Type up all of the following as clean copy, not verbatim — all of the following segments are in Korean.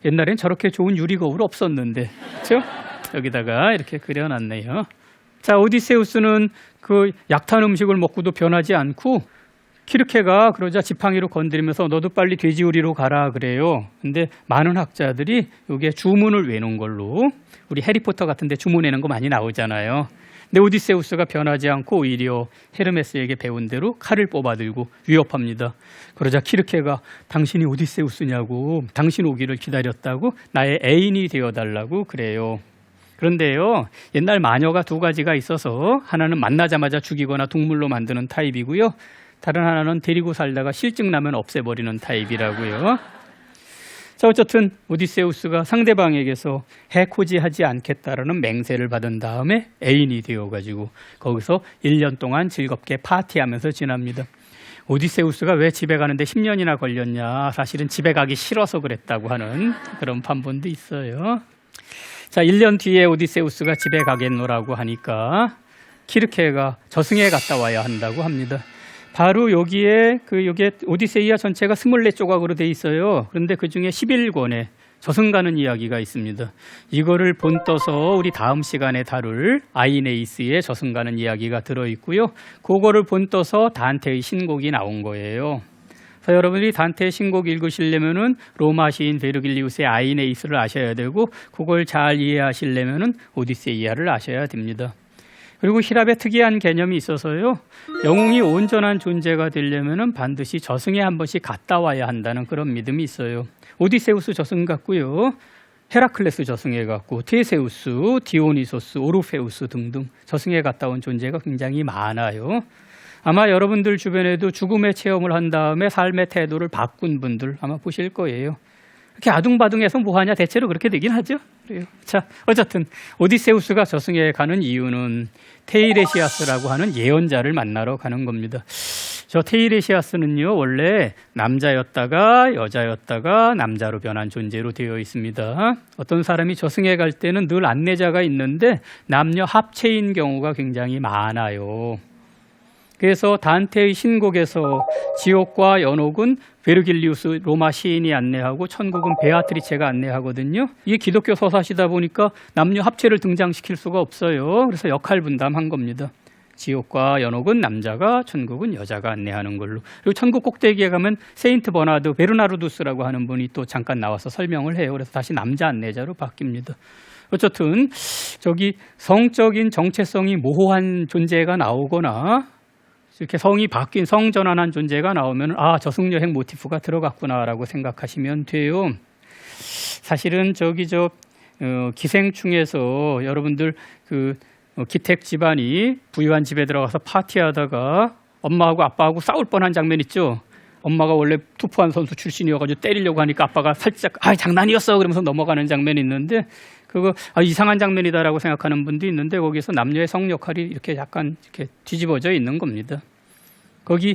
옛날엔 저렇게 좋은 유리 거울 없었는데, 그렇죠? 여기다가 이렇게 그려놨네요. 자, 오디세우스는 그 약탄 음식을 먹고도 변하지 않고 키르케가 그러자 지팡이로 건드리면서 너도 빨리 돼지우리로 가라 그래요. 근데 많은 학자들이 이게 주문을 외놓은 걸로, 우리 해리포터 같은 데 주문 외는 거 많이 나오잖아요. 근데 오디세우스가 변하지 않고 오히려 헤르메스에게 배운 대로 칼을 뽑아들고 위협합니다. 그러자 키르케가 당신이 오디세우스냐고, 당신 오기를 기다렸다고, 나의 애인이 되어달라고 그래요. 그런데요, 옛날 마녀가 두 가지가 있어서 하나는 만나자마자 죽이거나 동물로 만드는 타입이고요, 다른 하나는 데리고 살다가 실증 나면 없애버리는 타입이라고요. 자, 어쨌든 오디세우스가 상대방에게서 해코지하지 않겠다라는 맹세를 받은 다음에 애인이 되어가지고 거기서 1년 동안 즐겁게 파티하면서 지납니다. 오디세우스가 왜 집에 가는데 10년이나 걸렸냐, 사실은 집에 가기 싫어서 그랬다고 하는 그런 판본도 있어요. 자, 1년 뒤에 오디세우스가 집에 가겠노라고 하니까 키르케가 저승에 갔다 와야 한다고 합니다. 바로 여기에 여기에 오디세이아 전체가 24조각으로 돼 있어요. 그런데 그 중에 11권에 저승 가는 이야기가 있습니다. 이거를 본떠서 우리 다음 시간에 다룰 아이네이스의 저승 가는 이야기가 들어있고요. 그거를 본떠서 단테의 신곡이 나온 거예요. 그래서 여러분들이 단테의 신곡 읽으시려면은 로마 시인 베르길리우스의 아이네이스를 아셔야 되고, 그걸 잘 이해하시려면은 오디세이아를 아셔야 됩니다. 그리고 히랍에 특이한 개념이 있어서요, 영웅이 온전한 존재가 되려면은 반드시 저승에 한 번씩 갔다 와야 한다는 그런 믿음이 있어요. 오디세우스 저승 갔고요, 헤라클레스 저승에 갔고, 테세우스, 디오니소스, 오르페우스 등등 저승에 갔다 온 존재가 굉장히 많아요. 아마 여러분들 주변에도 죽음의 체험을 한 다음에 삶의 태도를 바꾼 분들 아마 보실 거예요. 이렇게 아둥바둥해서 뭐하냐, 대체로 그렇게 되긴 하죠. 그래요. 자, 어쨌든 오디세우스가 저승에 가는 이유는 테이레시아스라고 하는 예언자를 만나러 가는 겁니다. 저 테이레시아스는요, 원래 남자였다가 여자였다가 남자로 변한 존재로 되어 있습니다. 어떤 사람이 저승에 갈 때는 늘 안내자가 있는데 남녀 합체인 경우가 굉장히 많아요. 그래서 단테의 신곡에서 지옥과 연옥은 베르길리우스 로마 시인이 안내하고 천국은 베아트리체가 안내하거든요. 이게 기독교 서사시다 보니까 남녀 합체를 등장시킬 수가 없어요. 그래서 역할 분담한 겁니다. 지옥과 연옥은 남자가, 천국은 여자가 안내하는 걸로. 그리고 천국 꼭대기에 가면 세인트 버나드 베르나르두스라고 하는 분이 또 잠깐 나와서 설명을 해요. 그래서 다시 남자 안내자로 바뀝니다. 어쨌든 저기 성적인 정체성이 모호한 존재가 나오거나 이렇게 성이 바뀐 성전환한 존재가 나오면 저승여행 모티프가 들어갔구나라고 생각하시면 돼요. 사실은 기생충에서 여러분들 기택 집안이 부유한 집에 들어가서 파티하다가 엄마하고 아빠하고 싸울 뻔한 장면 있죠. 엄마가 원래 투포한 선수 출신이어가지고 때리려고 하니까 아빠가 살짝 장난이었어 그러면서 넘어가는 장면이 있는데, 그거 이상한 장면이다라고 생각하는 분도 있는데, 거기서 남녀의 성 역할이 이렇게 약간 이렇게 뒤집어져 있는 겁니다. 거기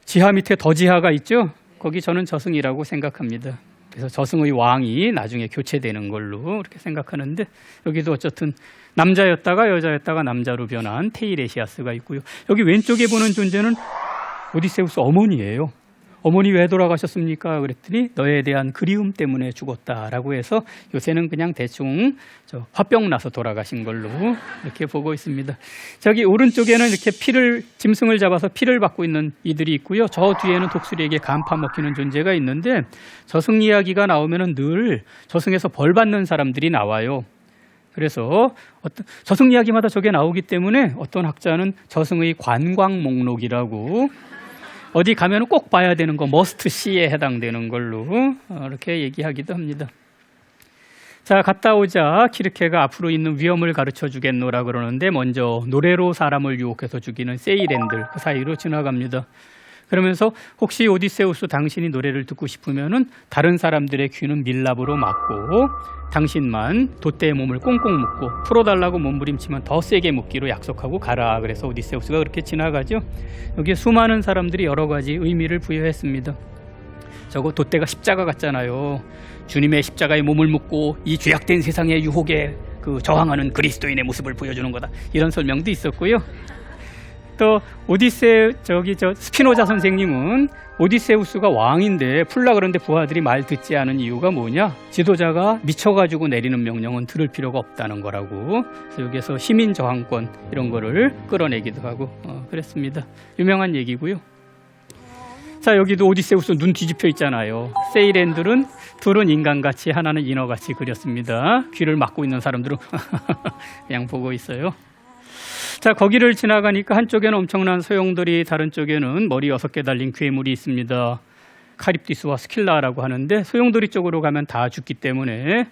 지하 밑에 더 지하가 있죠. 거기 저는 저승이라고 생각합니다. 그래서 저승의 왕이 나중에 교체되는 걸로 이렇게 생각하는데, 여기도 어쨌든 남자였다가 여자였다가 남자로 변한 테이레시아스가 있고요. 여기 왼쪽에 보는 존재는 오디세우스 어머니예요. 어머니 왜 돌아가셨습니까? 그랬더니 너에 대한 그리움 때문에 죽었다라고 해서 요새는 그냥 대충 화병 나서 돌아가신 걸로 이렇게 보고 있습니다. 저기 오른쪽에는 이렇게 짐승을 잡아서 피를 받고 있는 이들이 있고요. 저 뒤에는 독수리에게 간파 먹히는 존재가 있는데, 저승 이야기가 나오면은 늘 저승에서 벌 받는 사람들이 나와요. 그래서 저승 이야기마다 저게 나오기 때문에 어떤 학자는 저승의 관광 목록이라고, 어디 가면 꼭 봐야 되는 거, 머스트 시에 해당되는 걸로 이렇게 얘기하기도 합니다. 자, 갔다 오자 키르케가 앞으로 있는 위험을 가르쳐 주겠노라 그러는데, 먼저 노래로 사람을 유혹해서 죽이는 세이렌들 그 사이로 지나갑니다. 그러면서 혹시 오디세우스 당신이 노래를 듣고 싶으면은 다른 사람들의 귀는 밀랍으로 막고 당신만 돛대에 몸을 꽁꽁 묶고 풀어달라고 몸부림치면 더 세게 묶기로 약속하고 가라. 그래서 오디세우스가 그렇게 지나가죠. 여기에 수많은 사람들이 여러 가지 의미를 부여했습니다. 저거 돛대가 십자가 같잖아요. 주님의 십자가에 몸을 묶고 이 죄악된 세상의 유혹에 저항하는 그리스도인의 모습을 보여주는 거다. 이런 설명도 있었고요. 또 스피노자 선생님은 오디세우스가 왕인데 풀라 그런데 부하들이 말 듣지 않은 이유가 뭐냐? 지도자가 미쳐가지고 내리는 명령은 들을 필요가 없다는 거라고. 그래서 여기에서 시민 저항권 이런 거를 끌어내기도 하고 그랬습니다. 유명한 얘기고요. 자, 여기도 오디세우스 눈 뒤집혀 있잖아요. 세이렌들은 둘은 인간같이 하나는 인어같이 그렸습니다. 귀를 막고 있는 사람들은 그냥 보고 있어요. 자, 거기를 지나가니까 한쪽에는 엄청난 소용돌이, 다른 쪽에는 머리 6개 달린 괴물이 있습니다. 카립디스와 스킬라라고 하는데 소용돌이 쪽으로 가면 다 죽기 때문에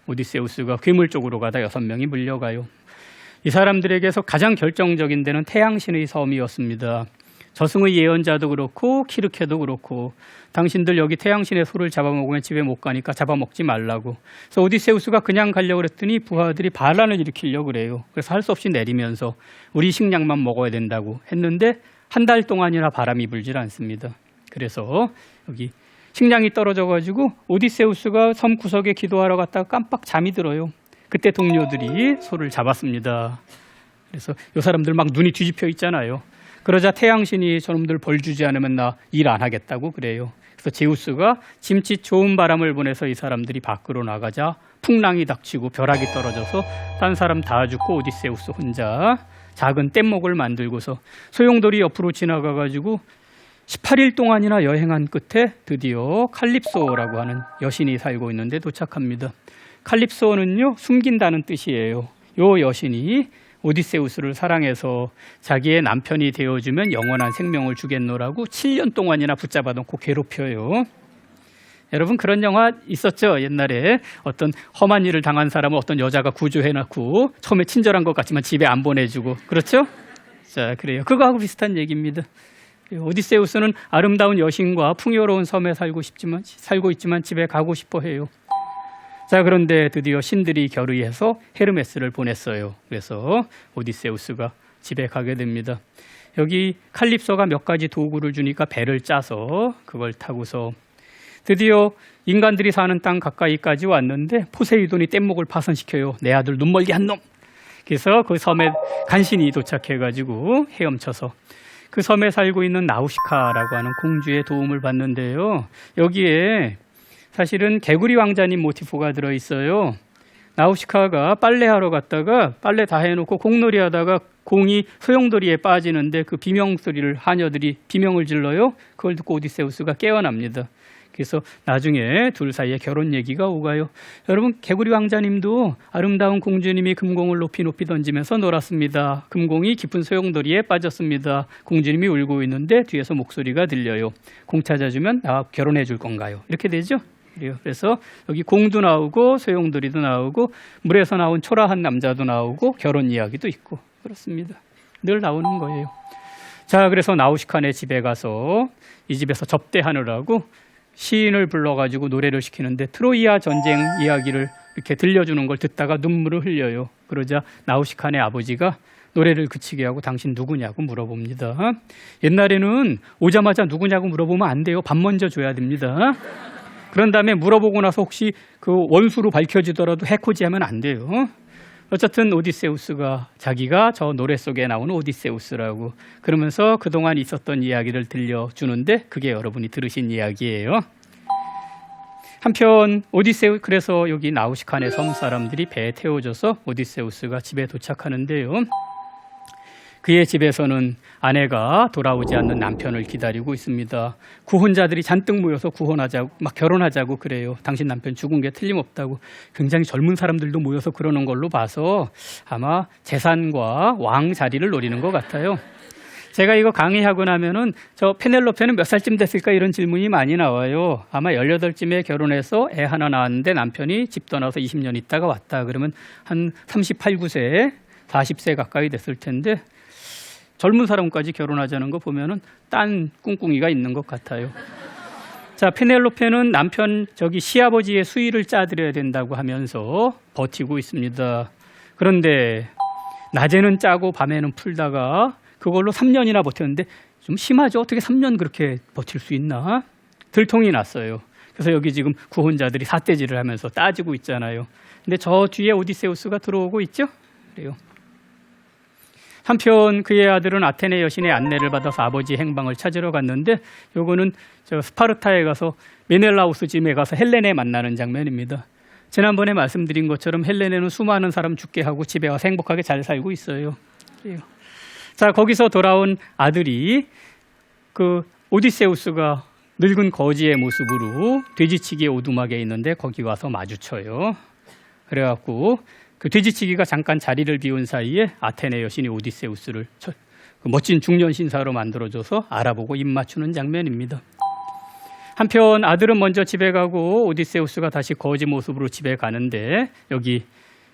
오디세우스가 괴물 쪽으로 가다 6명이 물려가요. 이 사람들에게서 가장 결정적인 데는 태양신의 섬이었습니다. 저승의 예언자도 그렇고 키르케도 그렇고 당신들 여기 태양신의 소를 잡아먹으면 집에 못 가니까 잡아먹지 말라고. 그래서 오디세우스가 그냥 가려고 그랬더니 부하들이 반란을 일으키려고 그래요. 그래서 할 수 없이 내리면서 우리 식량만 먹어야 된다고 했는데 한 달 동안이나 바람이 불질 않습니다. 그래서 여기 식량이 떨어져가지고 오디세우스가 섬 구석에 기도하러 갔다가 깜빡 잠이 들어요. 그때 동료들이 소를 잡았습니다. 그래서 이 사람들 막 눈이 뒤집혀 있잖아요. 그러자 태양신이 저놈들 벌 주지 않으면 나 일 안 하겠다고 그래요. 그래서 제우스가 짐짓 좋은 바람을 보내서 이 사람들이 밖으로 나가자 풍랑이 닥치고 벼락이 떨어져서 딴 사람 다 죽고 오디세우스 혼자 작은 뗏목을 만들고서 소용돌이 옆으로 지나가가지고 18일 동안이나 여행한 끝에 드디어 칼립소라고 하는 여신이 살고 있는데 도착합니다. 칼립소는요, 숨긴다는 뜻이에요. 요 여신이 오디세우스를 사랑해서 자기의 남편이 되어주면 영원한 생명을 주겠노라고 7년 동안이나 붙잡아 놓고 괴롭혀요. 여러분 그런 영화 있었죠? 옛날에 어떤 험한 일을 당한 사람을 어떤 여자가 구조해놓고 처음에 친절한 것 같지만 집에 안 보내주고 그렇죠? 자, 그래요. 그거하고 비슷한 얘기입니다. 오디세우스는 아름다운 여신과 풍요로운 섬에 살고 있지만 집에 가고 싶어 해요. 자, 그런데 드디어 신들이 결의해서 헤르메스를 보냈어요. 그래서 오디세우스가 집에 가게 됩니다. 여기 칼립소가 몇 가지 도구를 주니까 배를 짜서 그걸 타고서 드디어 인간들이 사는 땅 가까이까지 왔는데 포세이돈이 뗏목을 파손시켜요. 내 아들 눈멀게 한 놈. 그래서 그 섬에 간신히 도착해가지고 헤엄쳐서 그 섬에 살고 있는 나우시카라고 하는 공주의 도움을 받는데요. 여기에 사실은 개구리 왕자님 모티프가 들어있어요. 나우시카가 빨래하러 갔다가 빨래 다 해놓고 공놀이 하다가 공이 소용돌이에 빠지는데 그 비명 소리를 하녀들이 비명을 질러요. 그걸 듣고 오디세우스가 깨어납니다. 그래서 나중에 둘 사이에 결혼 얘기가 오가요. 여러분 개구리 왕자님도 아름다운 공주님이 금공을 높이 던지면서 놀았습니다. 금공이 깊은 소용돌이에 빠졌습니다. 공주님이 울고 있는데 뒤에서 목소리가 들려요. 공 찾아주면 나 결혼해 줄 건가요? 이렇게 되죠. 그래서 여기 공도 나오고 소용돌이도 나오고 물에서 나온 초라한 남자도 나오고 결혼 이야기도 있고 그렇습니다. 늘 나오는 거예요. 자, 그래서 나우시카네 집에 가서 이 집에서 접대하느라고 시인을 불러가지고 노래를 시키는데 트로이아 전쟁 이야기를 이렇게 들려주는 걸 듣다가 눈물을 흘려요. 그러자 나우시카네 아버지가 노래를 그치게 하고 당신 누구냐고 물어봅니다. 옛날에는 오자마자 누구냐고 물어보면 안 돼요. 밥 먼저 줘야 됩니다. 그런 다음에 물어보고 나서 혹시 그 원수로 밝혀지더라도 해코지하면 안 돼요. 어쨌든 오디세우스가 자기가 저 노래 속에 나오는 오디세우스라고 그러면서 그동안 있었던 이야기를 들려주는데 그게 여러분이 들으신 이야기예요. 한편 그래서 여기 나우시카네 섬 사람들이 배에 태워져서 오디세우스가 집에 도착하는데요. 그의 집에서는 아내가 돌아오지 않는 남편을 기다리고 있습니다. 구혼자들이 잔뜩 모여서 구혼하자고 막 결혼하자고 그래요. 당신 남편 죽은 게 틀림없다고. 굉장히 젊은 사람들도 모여서 그러는 걸로 봐서 아마 재산과 왕 자리를 노리는 것 같아요. 제가 이거 강의하고 나면은 저 페넬로페는 몇 살쯤 됐을까 이런 질문이 많이 나와요. 아마 18쯤에 결혼해서 애 하나 낳았는데 남편이 집 떠나서 20년 있다가 왔다. 그러면 한 38, 9세, 40세 가까이 됐을 텐데 젊은 사람까지 결혼하자는 거 보면은 딴 꿍꿍이가 있는 것 같아요. 자, 페넬로페는 남편 시아버지의 수의를 짜드려야 된다고 하면서 버티고 있습니다. 그런데 낮에는 짜고 밤에는 풀다가 그걸로 3년이나 버텼는데 좀 심하죠? 어떻게 3년 그렇게 버틸 수 있나? 들통이 났어요. 그래서 여기 지금 구혼자들이 삿대질을 하면서 따지고 있잖아요. 근데 저 뒤에 오디세우스가 들어오고 있죠? 그래요. 한편 그의 아들은 아테네 여신의 안내를 받아서 아버지 행방을 찾으러 갔는데 요거는 저 스파르타에 가서 메넬라우스 집에 가서 헬레네 만나는 장면입니다. 지난번에 말씀드린 것처럼 헬레네는 수많은 사람 죽게 하고 집에 와서 행복하게 잘 살고 있어요. 자, 거기서 돌아온 아들이 그 오디세우스가 늙은 거지의 모습으로 돼지치기의 오두막에 있는데 거기 와서 마주쳐요. 그래갖고 그 돼지치기가 잠깐 자리를 비운 사이에 아테네 여신이 오디세우스를 그 멋진 중년 신사로 만들어줘서 알아보고 입 맞추는 장면입니다. 한편 아들은 먼저 집에 가고 오디세우스가 다시 거지 모습으로 집에 가는데 여기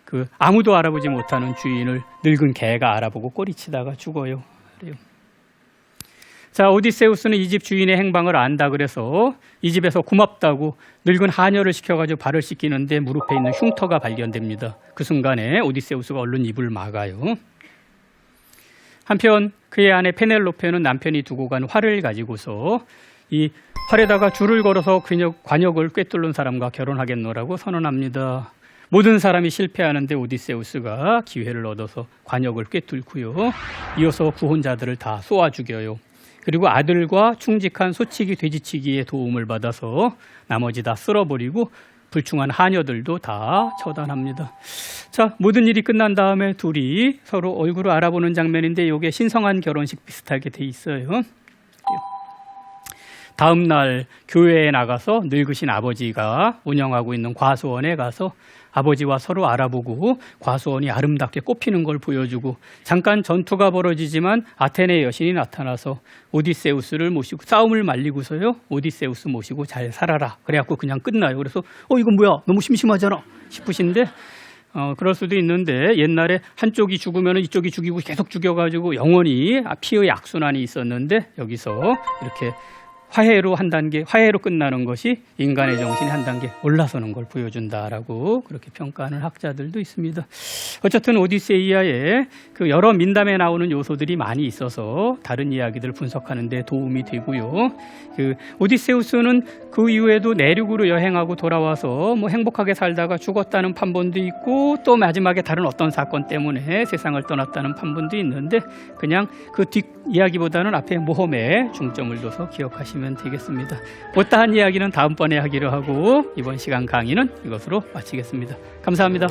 그 아무도 알아보지 못하는 주인을 늙은 개가 알아보고 꼬리치다가 죽어요. 그래요. 자, 오디세우스는 이 집 주인의 행방을 안다 그래서 이 집에서 고맙다고 늙은 하녀를 시켜가지고 발을 씻기는데 무릎에 있는 흉터가 발견됩니다. 그 순간에 오디세우스가 얼른 입을 막아요. 한편 그의 아내 페넬로페는 남편이 두고 간 활을 가지고서 이 활에다가 줄을 걸어서 관역을 꿰뚫는 사람과 결혼하겠노라고 선언합니다. 모든 사람이 실패하는데 오디세우스가 기회를 얻어서 관역을 꿰뚫고요. 이어서 구혼자들을 다 쏘아 죽여요. 그리고 아들과 충직한 소치기 돼지치기의 도움을 받아서 나머지 다 쓸어버리고 불충한 하녀들도 다 처단합니다. 자, 모든 일이 끝난 다음에 둘이 서로 얼굴을 알아보는 장면인데 이게 신성한 결혼식 비슷하게 돼 있어요. 다음 날 교회에 나가서 늙으신 아버지가 운영하고 있는 과수원에 가서 아버지와 서로 알아보고 과수원이 아름답게 꽃피는 걸 보여주고 잠깐 전투가 벌어지지만 아테네 여신이 나타나서 오디세우스를 모시고 싸움을 말리고서요. 오디세우스 모시고 잘 살아라. 그래갖고 그냥 끝나요. 그래서 이건 뭐야? 너무 심심하잖아 싶으신데 그럴 수도 있는데 옛날에 한쪽이 죽으면 이쪽이 죽이고 계속 죽여가지고 영원히 피의 악순환이 있었는데 여기서 이렇게 화해로 한 단계, 화해로 끝나는 것이 인간의 정신이 한 단계 올라서는 걸 보여준다라고 그렇게 평가하는 학자들도 있습니다. 어쨌든 오디세이아에 그 여러 민담에 나오는 요소들이 많이 있어서 다른 이야기들을 분석하는 데 도움이 되고요. 그 오디세우스는 그 이후에도 내륙으로 여행하고 돌아와서 뭐 행복하게 살다가 죽었다는 판본도 있고 또 마지막에 다른 어떤 사건 때문에 세상을 떠났다는 판본도 있는데 그냥 그 뒷 이야기보다는 앞에 모험에 중점을 둬서 기억하시면 되겠습니다. 못다한 이야기는 다음번에 하기로 하고 이번 시간 강의는 이것으로 마치겠습니다. 감사합니다.